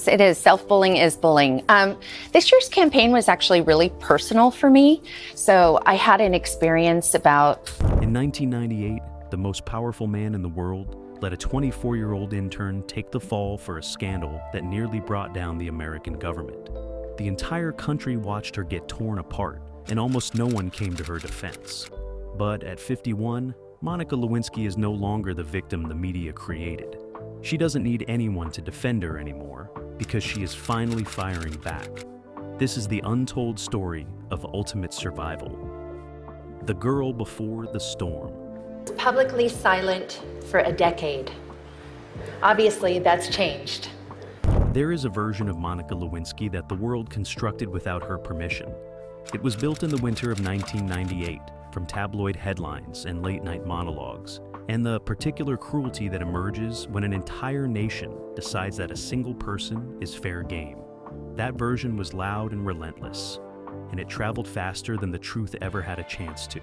It is. Self-bullying is bullying. This year's campaign was actually really personal for me. So I had an experience about... In 1998, the most powerful man in the world let a 24-year-old intern take the fall for a scandal that nearly brought down the American government. The entire country watched her get torn apart, and almost no one came to her defense. But at 51, Monica Lewinsky is no longer the victim the media created. She doesn't need anyone to defend her anymore, because she is finally firing back. This is the untold story of ultimate survival. The girl before the storm. Publicly silent for a decade. Obviously, that's changed. There is a version of Monica Lewinsky that the world constructed without her permission. It was built in the winter of 1998 from tabloid headlines and late-night monologues, and the particular cruelty that emerges when an entire nation decides that a single person is fair game. That version was loud and relentless, and it traveled faster than the truth ever had a chance to.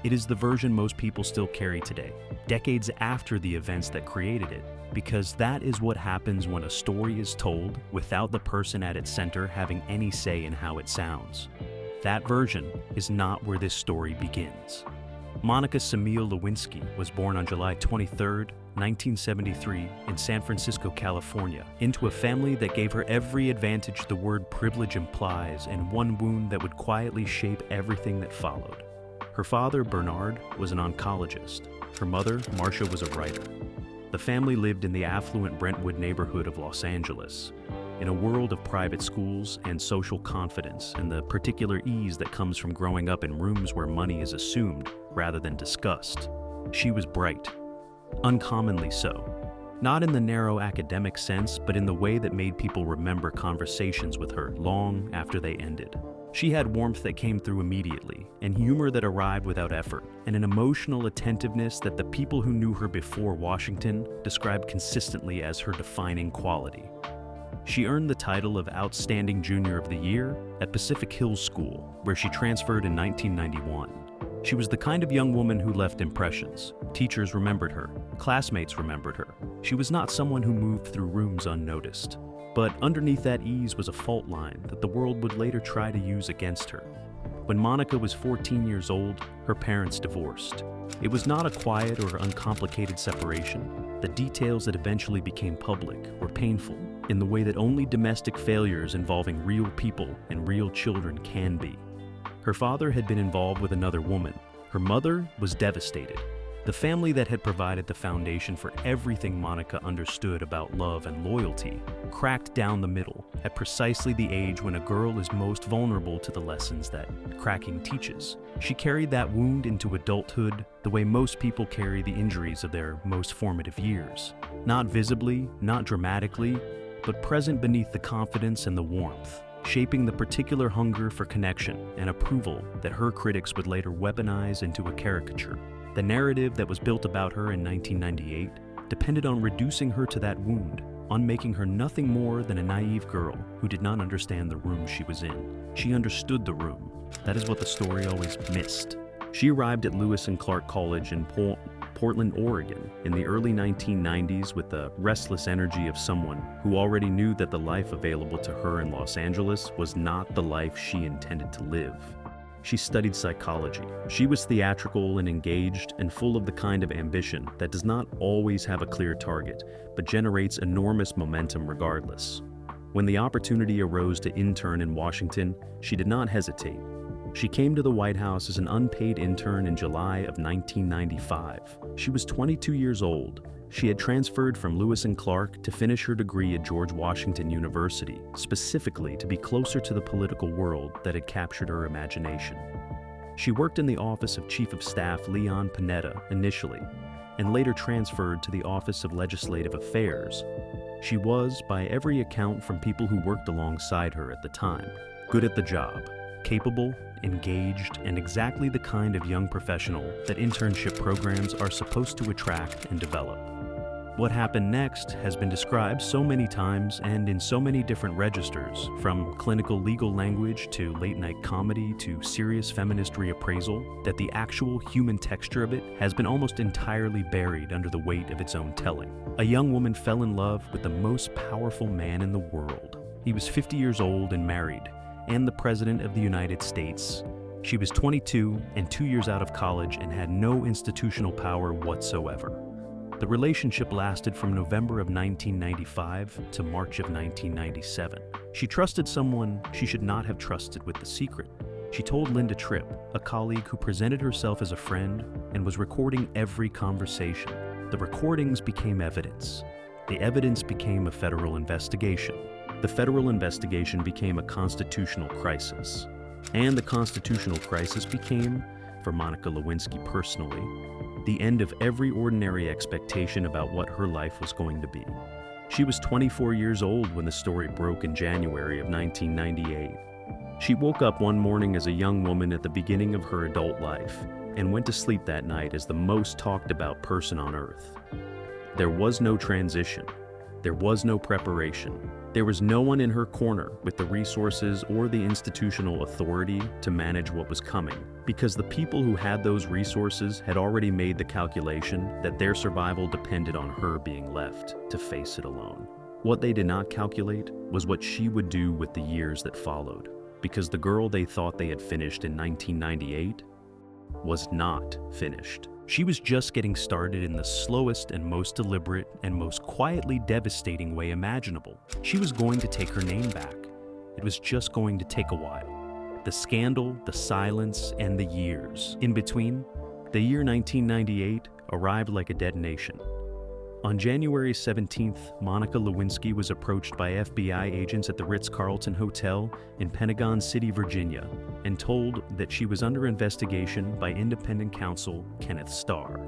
It is the version most people still carry today, decades after the events that created it, because that is what happens when a story is told without the person at its center having any say in how it sounds. That version is not where this story begins. Monica Semil Lewinsky was born on July 23, 1973, in San Francisco, California, into a family that gave her every advantage the word privilege implies and one wound that would quietly shape everything that followed. Her father, Bernard, was an oncologist. Her mother, Marcia, was a writer. The family lived in the affluent Brentwood neighborhood of Los Angeles, in a world of private schools and social confidence and the particular ease that comes from growing up in rooms where money is assumed rather than discussed. She was bright, uncommonly so. Not in the narrow academic sense, but in the way that made people remember conversations with her long after they ended. She had warmth that came through immediately, and humor that arrived without effort, and an emotional attentiveness that the people who knew her before Washington described consistently as her defining quality. She earned the title of Outstanding Junior of the Year at Pacific Hills School, where she transferred in 1991. She was the kind of young woman who left impressions. Teachers remembered her. Classmates remembered her. She was not someone who moved through rooms unnoticed. But underneath that ease was a fault line that the world would later try to use against her. When Monica was 14 years old, her parents divorced. It was not a quiet or uncomplicated separation. The details that eventually became public were painful in the way that only domestic failures involving real people and real children can be. Her father had been involved with another woman. Her mother was devastated. The family that had provided the foundation for everything Monica understood about love and loyalty cracked down the middle at precisely the age when a girl is most vulnerable to the lessons that cracking teaches. She carried that wound into adulthood the way most people carry the injuries of their most formative years. Not visibly, not dramatically, but present beneath the confidence and the warmth, shaping the particular hunger for connection and approval that her critics would later weaponize into a caricature. The narrative that was built about her in 1998 depended on reducing her to that wound, on making her nothing more than a naive girl who did not understand the room she was in. She understood the room. That is what the story always missed. She arrived at Lewis and Clark College in Portland, Oregon in the early 1990s with the restless energy of someone who already knew that the life available to her in Los Angeles was not the life she intended to live. She studied psychology. She was theatrical and engaged and full of the kind of ambition that does not always have a clear target, but generates enormous momentum regardless. When the opportunity arose to intern in Washington, she did not hesitate. She came to the White House as an unpaid intern in July of 1995. She was 22 years old. She had transferred from Lewis and Clark to finish her degree at George Washington University, specifically to be closer to the political world that had captured her imagination. She worked in the office of Chief of Staff Leon Panetta initially, and later transferred to the Office of Legislative Affairs. She was, by every account from people who worked alongside her at the time, good at the job, capable, engaged, and exactly the kind of young professional that internship programs are supposed to attract and develop. What happened next has been described so many times and in so many different registers, from clinical legal language to late-night comedy to serious feminist reappraisal, that the actual human texture of it has been almost entirely buried under the weight of its own telling. A young woman fell in love with the most powerful man in the world. He was 50 years old and married, and the President of the United States. She was 22 and 2 years out of college and had no institutional power whatsoever. The relationship lasted from November of 1995 to March of 1997. She trusted someone she should not have trusted with the secret. She told Linda Tripp, a colleague who presented herself as a friend and was recording every conversation. The recordings became evidence. The evidence became a federal investigation. The federal investigation became a constitutional crisis. And the constitutional crisis became, for Monica Lewinsky personally, the end of every ordinary expectation about what her life was going to be. She was 24 years old when the story broke in January of 1998. She woke up one morning as a young woman at the beginning of her adult life and went to sleep that night as the most talked about person on earth. There was no transition. There was no preparation. There was no one in her corner with the resources or the institutional authority to manage what was coming, because the people who had those resources had already made the calculation that their survival depended on her being left to face it alone. What they did not calculate was what she would do with the years that followed, because the girl they thought they had finished in 1998 was not finished. She was just getting started in the slowest and most deliberate and most quietly devastating way imaginable. She was going to take her name back. It was just going to take a while. The scandal, the silence, and the years. In between, the year 1998 arrived like a detonation. On January 17th, Monica Lewinsky was approached by FBI agents at the Ritz-Carlton Hotel in Pentagon City, Virginia, and told that she was under investigation by independent counsel Kenneth Starr.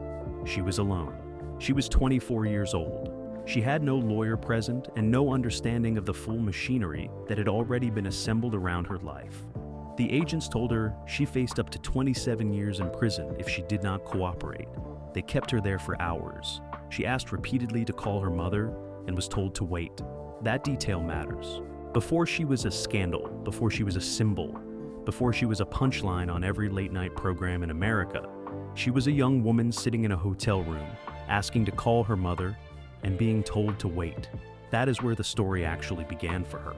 She was alone. She was 24 years old. She had no lawyer present and no understanding of the full machinery that had already been assembled around her life. The agents told her she faced up to 27 years in prison if she did not cooperate. They kept her there for hours. She asked repeatedly to call her mother and was told to wait. That detail matters. Before she was a scandal, before she was a symbol, before she was a punchline on every late-night program in America, she was a young woman sitting in a hotel room, asking to call her mother and being told to wait. That is where the story actually began for her.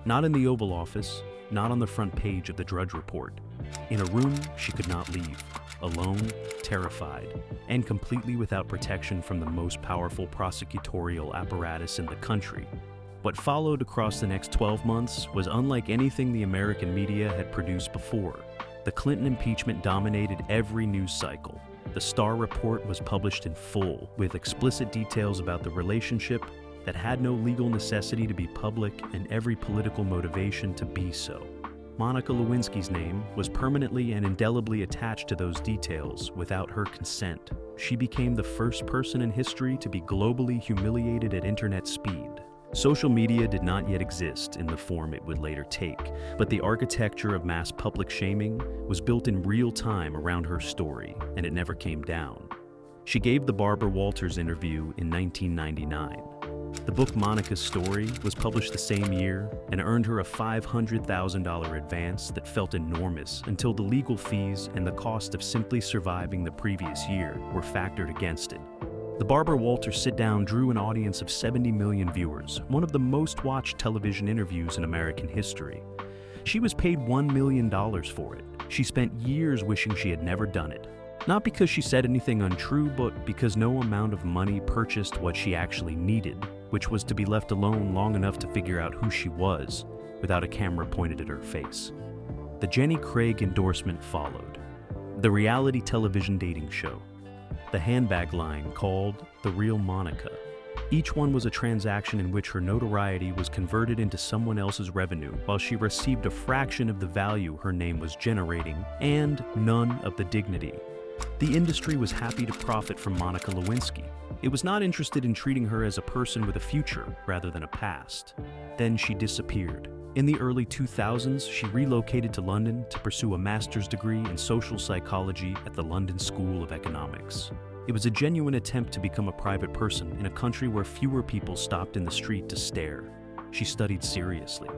Not in the Oval Office, not on the front page of the Drudge Report. In a room she could not leave, alone, terrified, and completely without protection from the most powerful prosecutorial apparatus in the country. What followed across the next 12 months was unlike anything the American media had produced before. The Clinton impeachment dominated every news cycle. The Starr Report was published in full, with explicit details about the relationship that had no legal necessity to be public and every political motivation to be so. Monica Lewinsky's name was permanently and indelibly attached to those details without her consent. She became the first person in history to be globally humiliated at internet speed. Social media did not yet exist in the form it would later take, but the architecture of mass public shaming was built in real time around her story, and it never came down. She gave the Barbara Walters interview in 1999. The book Monica's Story was published the same year and earned her a $500,000 advance that felt enormous until the legal fees and the cost of simply surviving the previous year were factored against it. The Barbara Walters sit-down drew an audience of 70 million viewers, one of the most watched television interviews in American history. She was paid $1 million for it. She spent years wishing she had never done it. Not because she said anything untrue, but because no amount of money purchased what she actually needed, which was to be left alone long enough to figure out who she was, without a camera pointed at her face. The Jenny Craig endorsement followed. The reality television dating show. The handbag line called The Real Monica. Each one was a transaction in which her notoriety was converted into someone else's revenue, while she received a fraction of the value her name was generating, and none of the dignity. The industry was happy to profit from Monica Lewinsky. It was not interested in treating her as a person with a future rather than a past. Then she disappeared. In the early 2000s, she relocated to London to pursue a master's degree in social psychology at the London School of Economics. It was a genuine attempt to become a private person in a country where fewer people stopped in the street to stare. She studied seriously.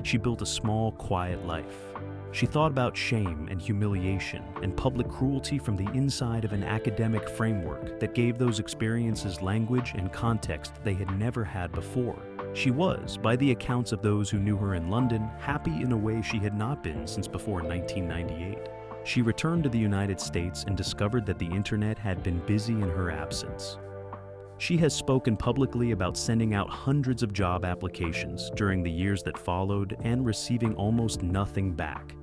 She built a small, quiet life. She thought about shame and humiliation and public cruelty from the inside of an academic framework that gave those experiences language and context they had never had before. She was, by the accounts of those who knew her in London, happy in a way she had not been since before 1998. She returned to the United States and discovered that the internet had been busy in her absence. She has spoken publicly about sending out hundreds of job applications during the years that followed and receiving almost nothing back.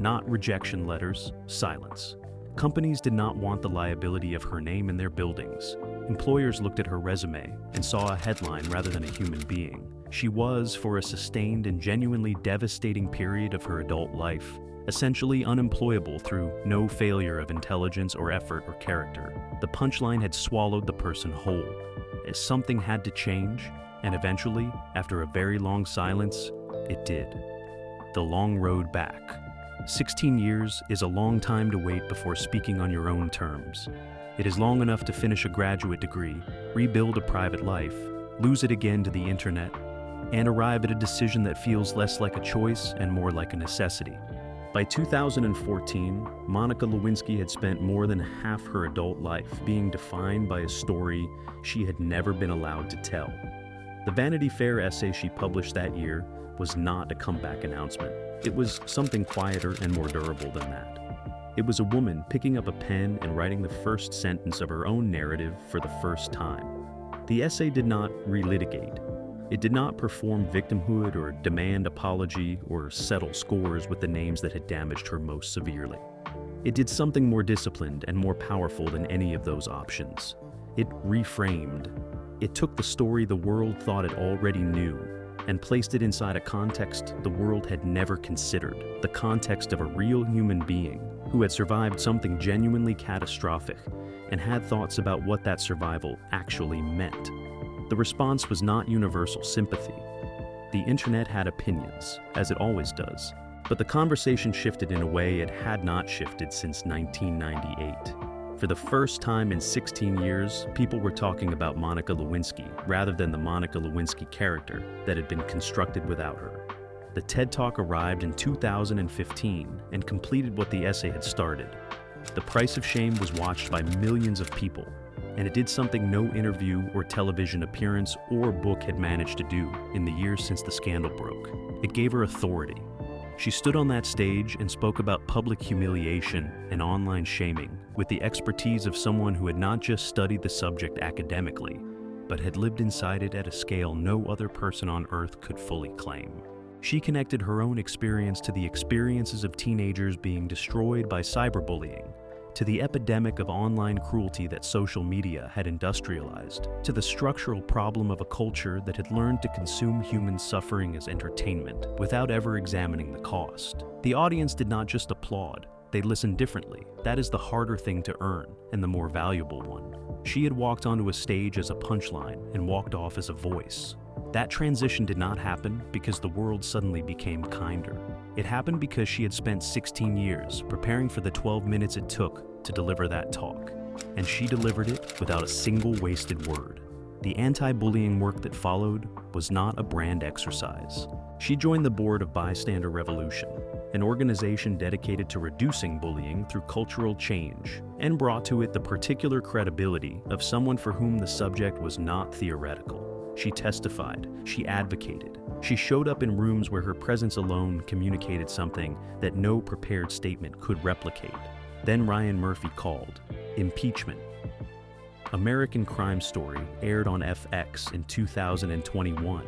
Not rejection letters, silence. Companies did not want the liability of her name in their buildings. Employers looked at her resume and saw a headline rather than a human being. She was, for a sustained and genuinely devastating period of her adult life, essentially unemployable through no failure of intelligence or effort or character. The punchline had swallowed the person whole. As something had to change, and eventually, after a very long silence, it did. The long road back. 16 years is a long time to wait before speaking on your own terms. It is long enough to finish a graduate degree, rebuild a private life, lose it again to the internet, and arrive at a decision that feels less like a choice and more like a necessity. By 2014, Monica Lewinsky had spent more than half her adult life being defined by a story she had never been allowed to tell. The Vanity Fair essay she published that year was not a comeback announcement. It was something quieter and more durable than that. It was a woman picking up a pen and writing the first sentence of her own narrative for the first time. The essay did not relitigate. It did not perform victimhood or demand apology or settle scores with the names that had damaged her most severely. It did something more disciplined and more powerful than any of those options. It reframed. It took the story the world thought it already knew and placed it inside a context the world had never considered, the context of a real human being who had survived something genuinely catastrophic and had thoughts about what that survival actually meant. The response was not universal sympathy. The internet had opinions, as it always does, but the conversation shifted in a way it had not shifted since 1998. For the first time in 16 years, people were talking about Monica Lewinsky rather than the Monica Lewinsky character that had been constructed without her. The TED Talk arrived in 2015 and completed what the essay had started. The Price of Shame was watched by millions of people, and it did something no interview or television appearance or book had managed to do in the years since the scandal broke. It gave her authority. She stood on that stage and spoke about public humiliation and online shaming with the expertise of someone who had not just studied the subject academically, but had lived inside it at a scale no other person on earth could fully claim. She connected her own experience to the experiences of teenagers being destroyed by cyberbullying, to the epidemic of online cruelty that social media had industrialized, to the structural problem of a culture that had learned to consume human suffering as entertainment without ever examining the cost. The audience did not just applaud, they listened differently. That is the harder thing to earn, and the more valuable one. She had walked onto a stage as a punchline and walked off as a voice. That transition did not happen because the world suddenly became kinder. It happened because she had spent 16 years preparing for the 12 minutes it took to deliver that talk, and she delivered it without a single wasted word. The anti-bullying work that followed was not a brand exercise. She joined the board of Bystander Revolution, an organization dedicated to reducing bullying through cultural change, and brought to it the particular credibility of someone for whom the subject was not theoretical. She testified, she advocated, she showed up in rooms where her presence alone communicated something that no prepared statement could replicate. Then Ryan Murphy called. Impeachment. American Crime Story aired on FX in 2021,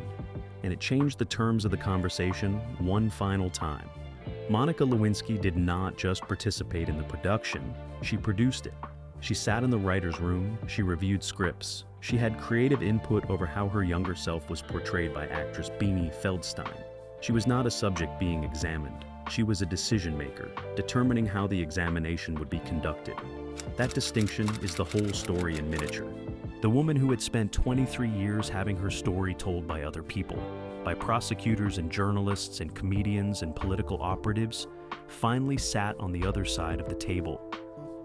and it changed the terms of the conversation one final time. Monica Lewinsky did not just participate in the production, she produced it. She sat in the writer's room, she reviewed scripts, she had creative input over how her younger self was portrayed by actress Beanie Feldstein. She was not a subject being examined. She was a decision maker, determining how the examination would be conducted. That distinction is the whole story in miniature. The woman who had spent 23 years having her story told by other people, by prosecutors and journalists and comedians and political operatives, finally sat on the other side of the table.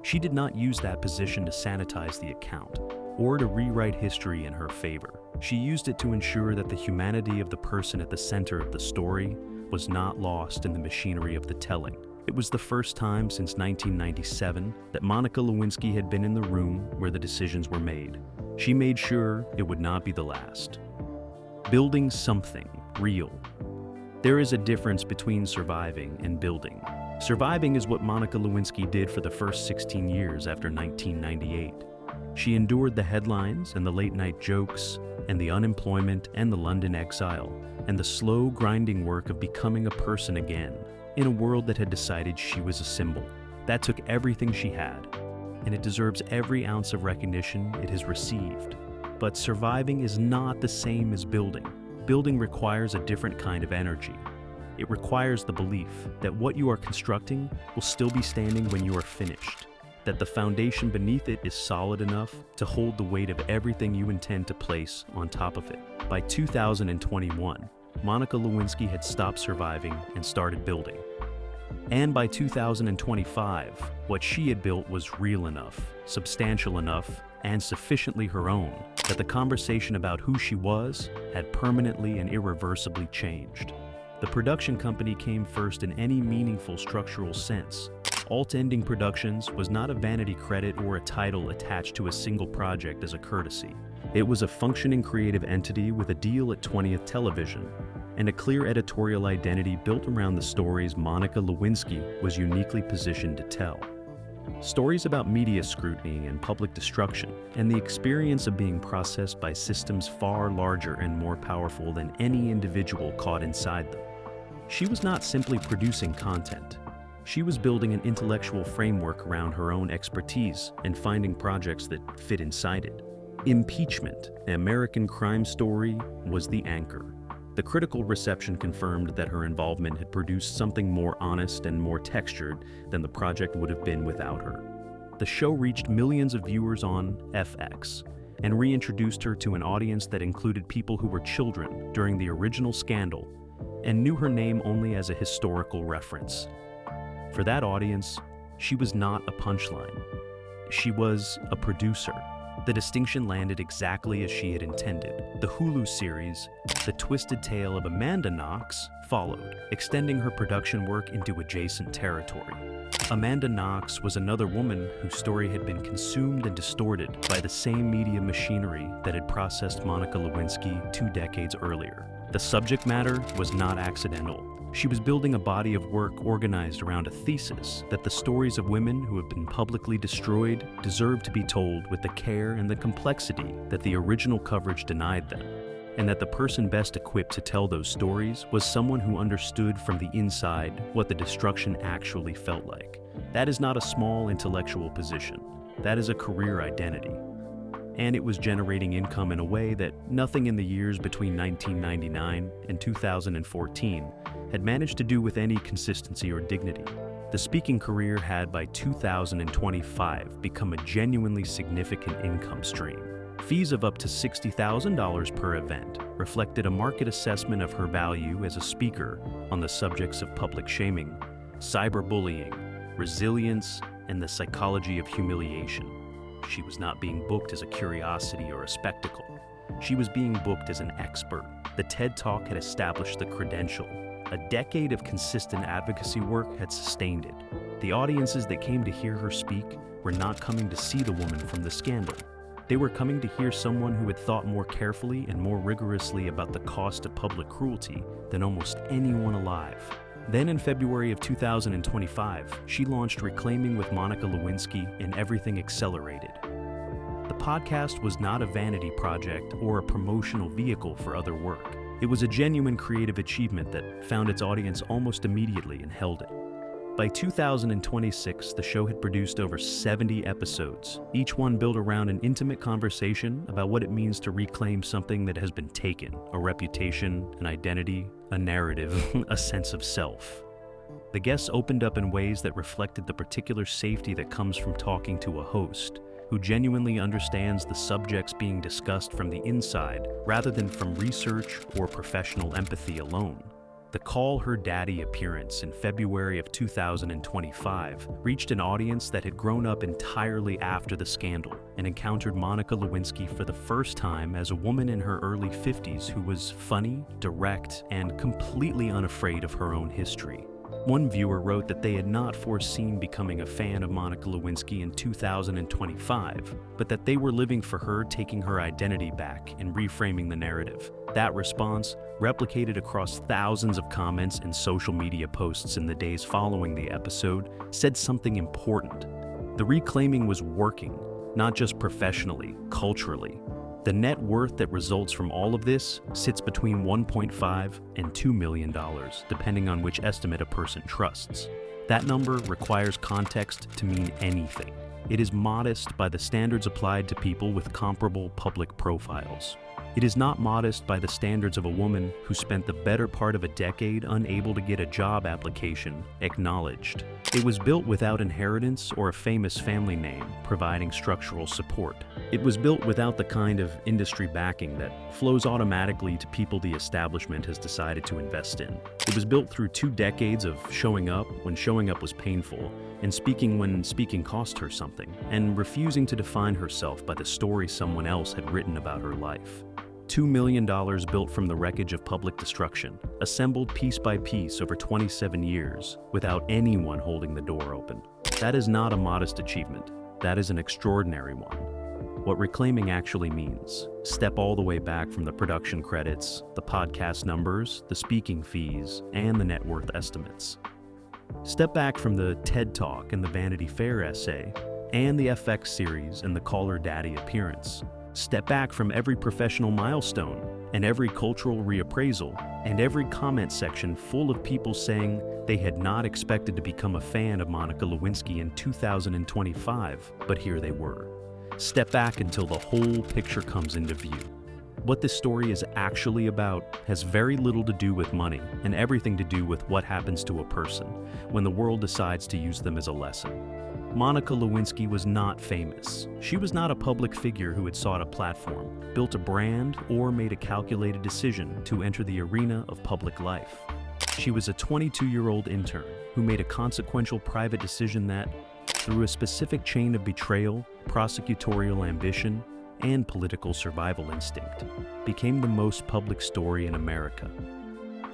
She did not use that position to sanitize the account or to rewrite history in her favor. She used it to ensure that the humanity of the person at the center of the story was not lost in the machinery of the telling. It was the first time since 1997 that Monica Lewinsky had been in the room where the decisions were made. She made sure it would not be the last. building something real. There is a difference between surviving and building. Surviving is what Monica Lewinsky did for the first 16 years after 1998. She endured the headlines and the late-night jokes and the unemployment and the London exile and the slow, grinding work of becoming a person again in a world that had decided she was a symbol. That took everything she had, and it deserves every ounce of recognition it has received. But surviving is not the same as building. Building requires a different kind of energy. It requires the belief that what you are constructing will still be standing when you are finished, that the foundation beneath it is solid enough to hold the weight of everything you intend to place on top of it. By 2021, Monica Lewinsky had stopped surviving and started building. And by 2025, what she had built was real enough, substantial enough, and sufficiently her own that the conversation about who she was had permanently and irreversibly changed. The production company came first in any meaningful structural sense. Alt Ending Productions was not a vanity credit or a title attached to a single project as a courtesy. It was a functioning creative entity with a deal at 20th Television and a clear editorial identity built around the stories Monica Lewinsky was uniquely positioned to tell. Stories about media scrutiny and public destruction, and the experience of being processed by systems far larger and more powerful than any individual caught inside them. She was not simply producing content. She was building an intellectual framework around her own expertise and finding projects that fit inside it. Impeachment, an American crime story, was the anchor. The critical reception confirmed that her involvement had produced something more honest and more textured than the project would have been without her. The show reached millions of viewers on FX and reintroduced her to an audience that included people who were children during the original scandal and knew her name only as a historical reference. For that audience, she was not a punchline. She was a producer. The distinction landed exactly as she had intended. The Hulu series, The Twisted Tale of Amanda Knox, followed, extending her production work into adjacent territory. Amanda Knox was another woman whose story had been consumed and distorted by the same media machinery that had processed Monica Lewinsky 2 decades earlier. The subject matter was not accidental. She was building a body of work organized around a thesis that the stories of women who have been publicly destroyed deserve to be told with the care and the complexity that the original coverage denied them, and that the person best equipped to tell those stories was someone who understood from the inside what the destruction actually felt like. That is not a small intellectual position. That is a career identity. And it was generating income in a way that nothing in the years between 1999 and 2014 had managed to do with any consistency or dignity. The speaking career had by 2025 become a genuinely significant income stream. Fees of up to $60,000 per event reflected a market assessment of her value as a speaker on the subjects of public shaming, cyberbullying, resilience, and the psychology of humiliation. She was not being booked as a curiosity or a spectacle. She was being booked as an expert. The TED Talk had established the credential. A decade of consistent advocacy work had sustained it. The audiences that came to hear her speak were not coming to see the woman from the scandal. They were coming to hear someone who had thought more carefully and more rigorously about the cost of public cruelty than almost anyone alive. Then in February of 2025, she launched Reclaiming with Monica Lewinsky and Everything Accelerated. The podcast was not a vanity project or a promotional vehicle for other work. It was a genuine creative achievement that found its audience almost immediately and held it. By 2026, the show had produced over 70 episodes, each one built around an intimate conversation about what it means to reclaim something that has been taken, a reputation, an identity, a narrative, a sense of self. The guests opened up in ways that reflected the particular safety that comes from talking to a host, who genuinely understands the subjects being discussed from the inside rather than from research or professional empathy alone. The Call Her Daddy appearance in February of 2025 reached an audience that had grown up entirely after the scandal and encountered Monica Lewinsky for the first time as a woman in her early 50s who was funny, direct, and completely unafraid of her own history. One viewer wrote that they had not foreseen becoming a fan of Monica Lewinsky in 2025, but that they were living for her taking her identity back and reframing the narrative. That response, replicated across thousands of comments and social media posts in the days following the episode, said something important. The reclaiming was working, not just professionally, culturally. The net worth that results from all of this sits between $1.5 and $2 million, depending on which estimate a person trusts. That number requires context to mean anything. It is modest by the standards applied to people with comparable public profiles. It is not modest by the standards of a woman who spent the better part of a decade unable to get a job application acknowledged. It was built without inheritance or a famous family name providing structural support. It was built without the kind of industry backing that flows automatically to people the establishment has decided to invest in. It was built through 2 decades of showing up when showing up was painful, and speaking when speaking cost her something, and refusing to define herself by the story someone else had written about her life. $2 million built from the wreckage of public destruction, assembled piece by piece over 27 years, without anyone holding the door open. That is not a modest achievement. That is an extraordinary one. What reclaiming actually means: step all the way back from the production credits, the podcast numbers, the speaking fees, and the net worth estimates. Step back from the TED Talk and the Vanity Fair essay, and the FX series and the Call Her Daddy appearance. Step back from every professional milestone and every cultural reappraisal and every comment section full of people saying they had not expected to become a fan of Monica Lewinsky in 2025, but here they were. Step back until the whole picture comes into view. What this story is actually about has very little to do with money and everything to do with what happens to a person when the world decides to use them as a lesson. Monica Lewinsky was not famous. She was not a public figure who had sought a platform, built a brand, or made a calculated decision to enter the arena of public life. She was a 22-year-old intern who made a consequential private decision that, through a specific chain of betrayal, prosecutorial ambition, and political survival instinct, became the most public story in America.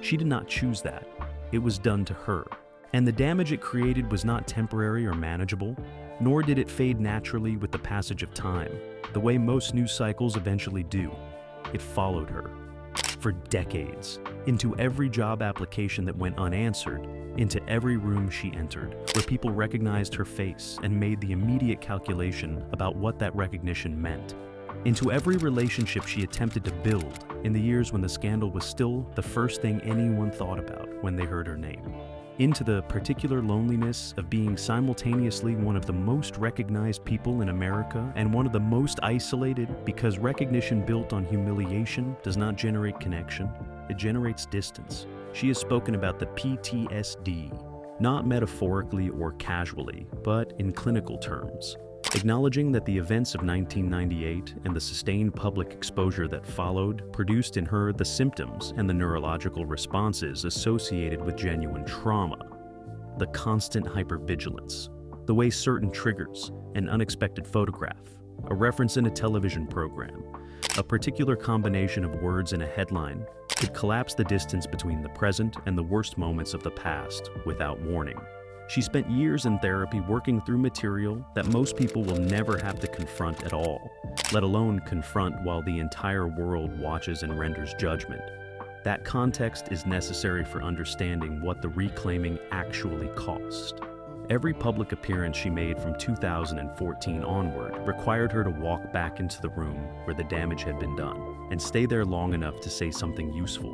She did not choose that. It was done to her. And the damage it created was not temporary or manageable, nor did it fade naturally with the passage of time, the way most news cycles eventually do. It followed her. For decades, into every job application that went unanswered, into every room she entered, where people recognized her face and made the immediate calculation about what that recognition meant. Into every relationship she attempted to build in the years when the scandal was still the first thing anyone thought about when they heard her name. Into the particular loneliness of being simultaneously one of the most recognized people in America and one of the most isolated, because recognition built on humiliation does not generate connection, it generates distance. She has spoken about the PTSD, not metaphorically or casually, but in clinical terms, acknowledging that the events of 1998 and the sustained public exposure that followed produced in her the symptoms and the neurological responses associated with genuine trauma. The constant hypervigilance, the way certain triggers, an unexpected photograph, a reference in a television program, a particular combination of words in a headline could collapse the distance between the present and the worst moments of the past without warning. She spent years in therapy working through material that most people will never have to confront at all, let alone confront while the entire world watches and renders judgment. That context is necessary for understanding what the reclaiming actually cost. Every public appearance she made from 2014 onward required her to walk back into the room where the damage had been done and stay there long enough to say something useful.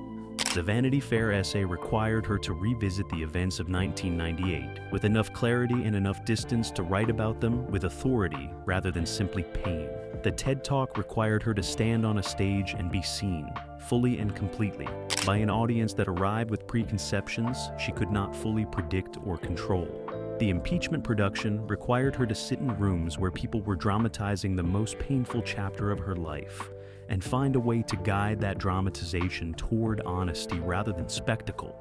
The Vanity Fair essay required her to revisit the events of 1998 with enough clarity and enough distance to write about them with authority rather than simply pain. The TED Talk required her to stand on a stage and be seen, fully and completely, by an audience that arrived with preconceptions she could not fully predict or control. The impeachment production required her to sit in rooms where people were dramatizing the most painful chapter of her life, and find a way to guide that dramatization toward honesty rather than spectacle.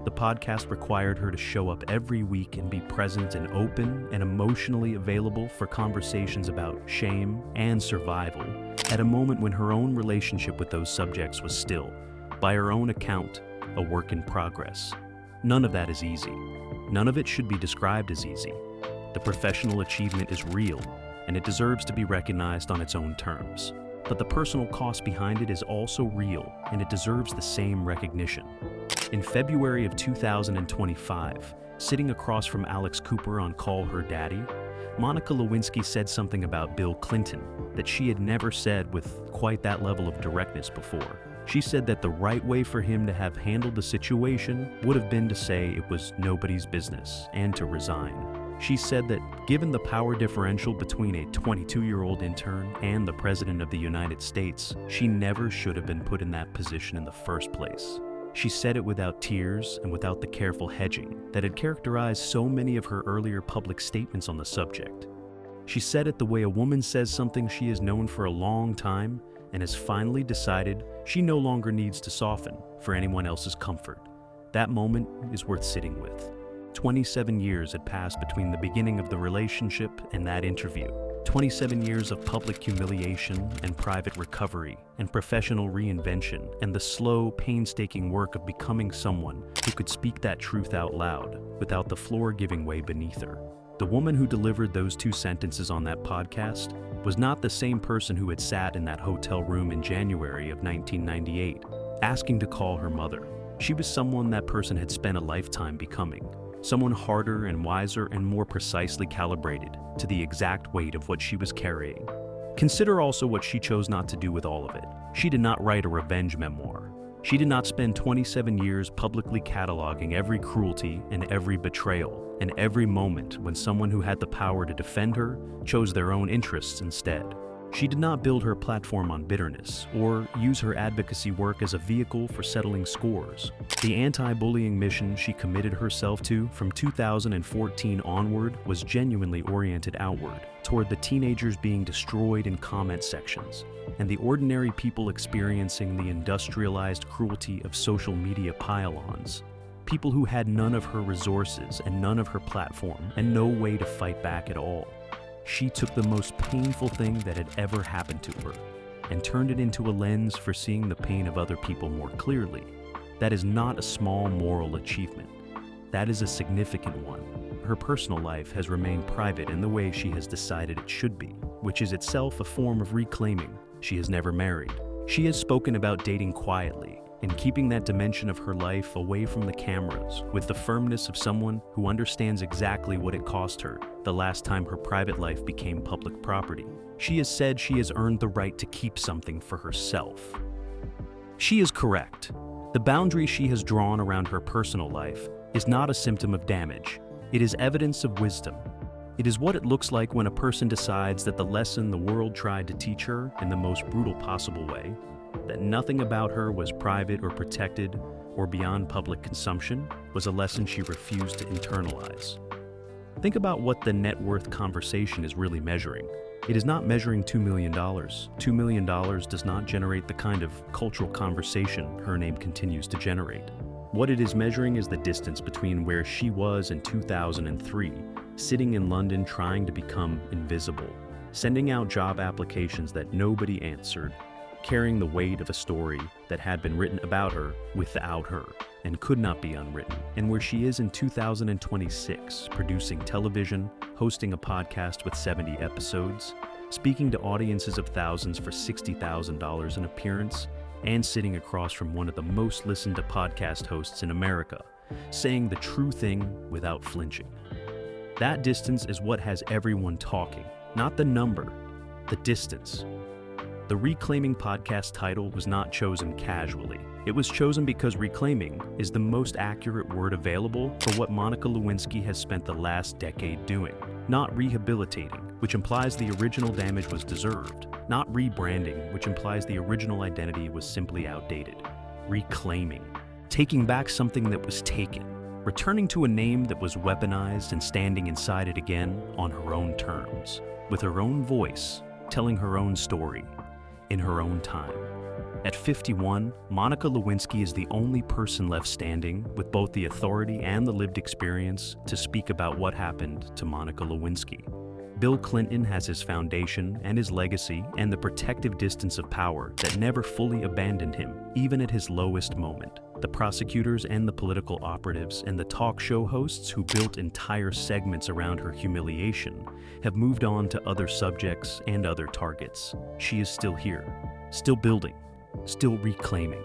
The podcast required her to show up every week and be present and open and emotionally available for conversations about shame and survival at a moment when her own relationship with those subjects was still, by her own account, a work in progress. None of that is easy. None of it should be described as easy. The professional achievement is real, and it deserves to be recognized on its own terms. But the personal cost behind it is also real, and it deserves the same recognition. In February of 2025, sitting across from Alex Cooper on Call Her Daddy, Monica Lewinsky said something about Bill Clinton that she had never said with quite that level of directness before. She said that the right way for him to have handled the situation would have been to say it was nobody's business and to resign. She said that given the power differential between a 22-year-old intern and the President of the United States, she never should have been put in that position in the first place. She said it without tears and without the careful hedging that had characterized so many of her earlier public statements on the subject. She said it the way a woman says something she has known for a long time and has finally decided she no longer needs to soften for anyone else's comfort. That moment is worth sitting with. 27 years had passed between the beginning of the relationship and that interview. 27 years of public humiliation and private recovery and professional reinvention and the slow, painstaking work of becoming someone who could speak that truth out loud without the floor giving way beneath her. The woman who delivered those 2 sentences on that podcast was not the same person who had sat in that hotel room in January of 1998, asking to call her mother. She was someone that person had spent a lifetime becoming. Someone harder and wiser and more precisely calibrated to the exact weight of what she was carrying. Consider also what she chose not to do with all of it. She did not write a revenge memoir. She did not spend 27 years publicly cataloging every cruelty and every betrayal and every moment when someone who had the power to defend her chose their own interests instead. She did not build her platform on bitterness or use her advocacy work as a vehicle for settling scores. The anti-bullying mission she committed herself to from 2014 onward was genuinely oriented outward, toward the teenagers being destroyed in comment sections, and the ordinary people experiencing the industrialized cruelty of social media pile-ons. People who had none of her resources and none of her platform and no way to fight back at all. She took the most painful thing that had ever happened to her and turned it into a lens for seeing the pain of other people more clearly. That is not a small moral achievement. That is a significant one. Her personal life has remained private in the way she has decided it should be, which is itself a form of reclaiming. She has never married. She has spoken about dating quietly and keeping that dimension of her life away from the cameras with the firmness of someone who understands exactly what it cost her the last time her private life became public property. She has said she has earned the right to keep something for herself. She is correct. The boundary she has drawn around her personal life is not a symptom of damage. It is evidence of wisdom. It is what it looks like when a person decides that the lesson the world tried to teach her in the most brutal possible way, that nothing about her was private or protected or beyond public consumption, was a lesson she refused to internalize. Think about what the net worth conversation is really measuring. It is not measuring $2 million. $2 million does not generate the kind of cultural conversation her name continues to generate. What it is measuring is the distance between where she was in 2003, sitting in London trying to become invisible, sending out job applications that nobody answered, carrying the weight of a story that had been written about her without her and could not be unwritten, and where she is in 2026, producing television, hosting a podcast with 70 episodes, speaking to audiences of thousands for $60,000 an appearance, and sitting across from one of the most listened to podcast hosts in America, saying the true thing without flinching. That distance is what has everyone talking, not the number, the distance. The Reclaiming podcast title was not chosen casually. It was chosen because reclaiming is the most accurate word available for what Monica Lewinsky has spent the last decade doing. Not rehabilitating, which implies the original damage was deserved. Not rebranding, which implies the original identity was simply outdated. Reclaiming. Taking back something that was taken. Returning to a name that was weaponized and standing inside it again on her own terms. With her own voice, telling her own story. In her own time. At 51, Monica Lewinsky is the only person left standing with both the authority and the lived experience to speak about what happened to Monica Lewinsky. Bill Clinton has his foundation and his legacy and the protective distance of power that never fully abandoned him, even at his lowest moment. The prosecutors and the political operatives and the talk show hosts who built entire segments around her humiliation have moved on to other subjects and other targets. She is still here, still building, still reclaiming.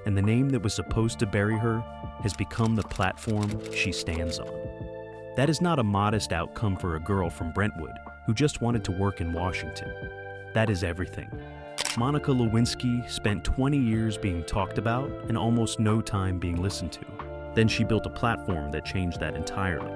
And the name that was supposed to bury her has become the platform she stands on. That is not a modest outcome for a girl from Brentwood who just wanted to work in Washington. That is everything. Monica Lewinsky spent 20 years being talked about and almost no time being listened to. Then she built a platform that changed that entirely.